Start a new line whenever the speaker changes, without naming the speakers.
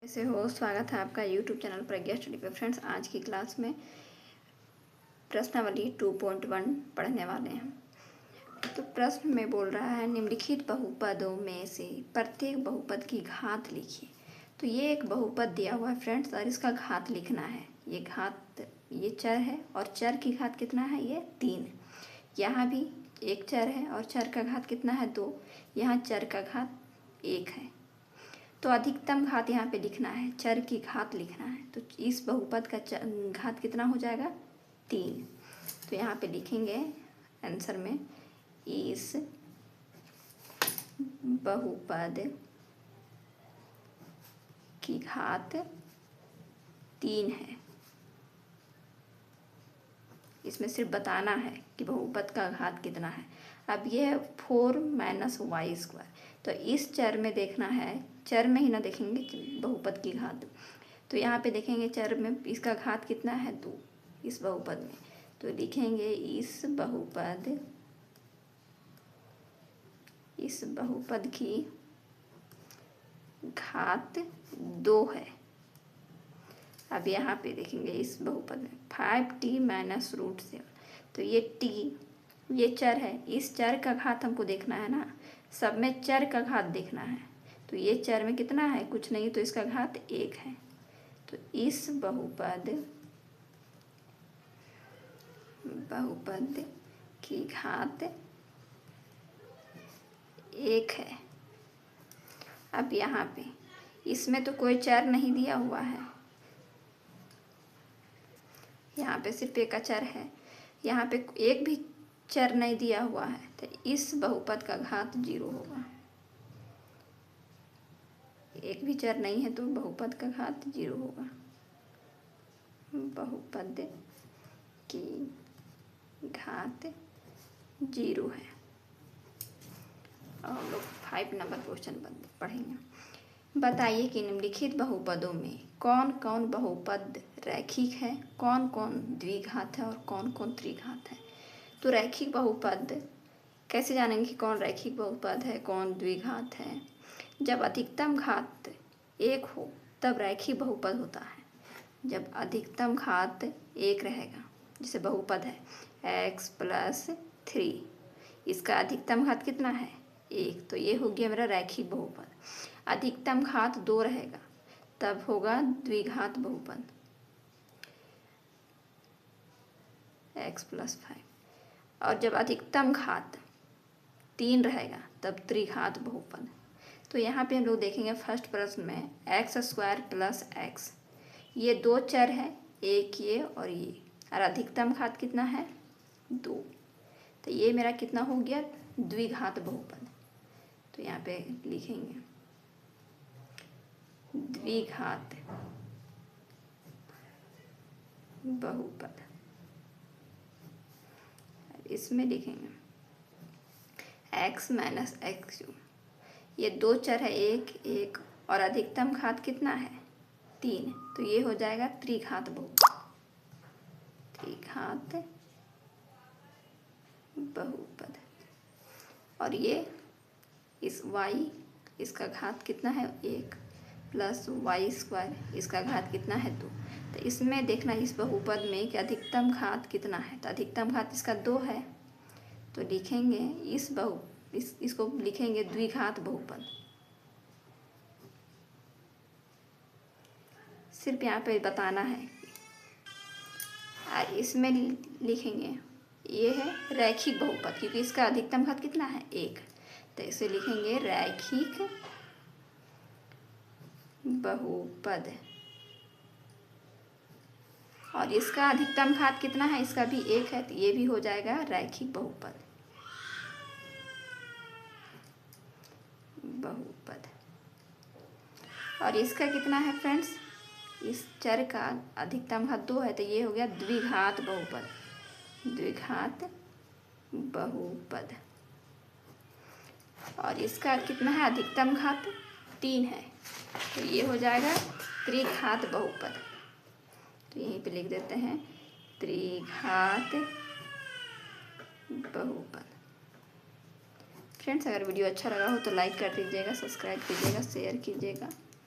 कैसे हो। स्वागत है आपका यूट्यूब चैनल प्रज्ञा स्टडी पे। फ्रेंड्स, आज की क्लास में प्रश्नावली 2.1 पढ़ने वाले हैं। तो प्रश्न में बोल रहा है निम्नलिखित बहुपदों में से प्रत्येक बहुपद की घात लिखिए। तो ये एक बहुपद दिया हुआ है फ्रेंड्स और इसका घात लिखना है। ये चर है और चर की घात कितना है, ये 3। यहाँ भी एक चर है और चर का घात कितना है, 2। यहाँ चर का घात 1 है। तो अधिकतम घात यहाँ पे लिखना है, चर की घात लिखना है। तो इस बहुपद का घात कितना हो जाएगा, 3। तो यहाँ पे लिखेंगे आंसर में इस बहुपद की घात 3 है। इसमें सिर्फ बताना है कि बहुपद का घात कितना है। अब ये है 4 - y²। तो इस चर में देखना है, चर में ही ना देखेंगे बहुपद की घात। तो यहाँ पे देखेंगे चर में इसका घात कितना है, 2 इस बहुपद में। तो लिखेंगे इस बहुपद की घात 2 है। अब यहाँ पे देखेंगे इस बहुपद में 5t - √7। तो ये t ये चर है, इस चर का घात हमको देखना है ना, सब में चर का घात देखना है। तो ये चर में कितना है, कुछ नहीं, तो इसका घात 1 है। तो इस बहुपद की घात 1 है। अब यहाँ पे इसमें तो कोई चर नहीं दिया हुआ है, यहाँ पे सिर्फ एक चर है, यहाँ पे एक भी चर नहीं दिया हुआ है। तो इस बहुपद का घात 0 होगा। एक भी चर नहीं है तो बहुपद का घात 0 होगा। बहुपद की घात 0 है। और हम लोग 5 नंबर क्वेश्चन पढ़ेंगे। बताइए कि निम्नलिखित बहुपदों में कौन कौन बहुपद रैखिक है, कौन कौन द्विघात है और कौन कौन त्रिघात है। तो रैखिक बहुपद कैसे जानेंगे कि कौन रैखिक बहुपद है, कौन द्विघात है। जब अधिकतम घात 1 हो तब रैखिक बहुपद होता है। जब अधिकतम घात 1 रहेगा, जैसे बहुपद है x + 3, इसका अधिकतम घात कितना है, 1। तो ये हो गया मेरा रैखिक बहुपद। अधिकतम घात 2 रहेगा तब होगा द्विघात बहुपद, x + 5। और जब अधिकतम घात 3 रहेगा तब त्रिघात बहुपद। तो यहाँ पे हम लोग देखेंगे फर्स्ट प्रश्न में x² + x, ये 2 चर है, एक ये और ये, और अधिकतम घात कितना है, 2। तो ये मेरा कितना हो गया, द्विघात बहुपद। तो यहाँ पे लिखेंगे द्विघात बहुपद। इसमें लिखेंगे x - x3, ये 2 चर है, एक और अधिकतम घात कितना है, 3। तो ये हो जाएगा त्रिघात बहुपद, त्रिघात बहुपद। और ये इस y इसका घात कितना है, 1 + y², इसका घात कितना है, 2। तो इसमें देखना इस बहुपद में कि अधिकतम घात कितना है। तो अधिकतम घात इसका 2 है। तो लिखेंगे इसको लिखेंगे द्विघात बहुपद। सिर्फ यहाँ पे बताना है। और इसमें लिखेंगे ये है रैखिक बहुपद, क्योंकि इसका अधिकतम घात कितना है, 1। तो इसे लिखेंगे रैखिक बहुपद। और इसका अधिकतम घात कितना है, इसका भी 1 है। तो ये भी हो जाएगा रैखिक बहुपद। और इसका कितना है फ्रेंड्स, इस चर का अधिकतम घात 2 है। तो ये हो गया द्विघात बहुपद, द्विघात बहुपद। और इसका कितना है, अधिकतम घात 3 है। तो ये हो जाएगा त्रिघात बहुपद। तो यहीं पे लिख देते हैं त्रिघात बहुपद। फ्रेंड्स, अगर वीडियो अच्छा लगा हो तो लाइक कर दीजिएगा, सब्सक्राइब कीजिएगा, शेयर कीजिएगा।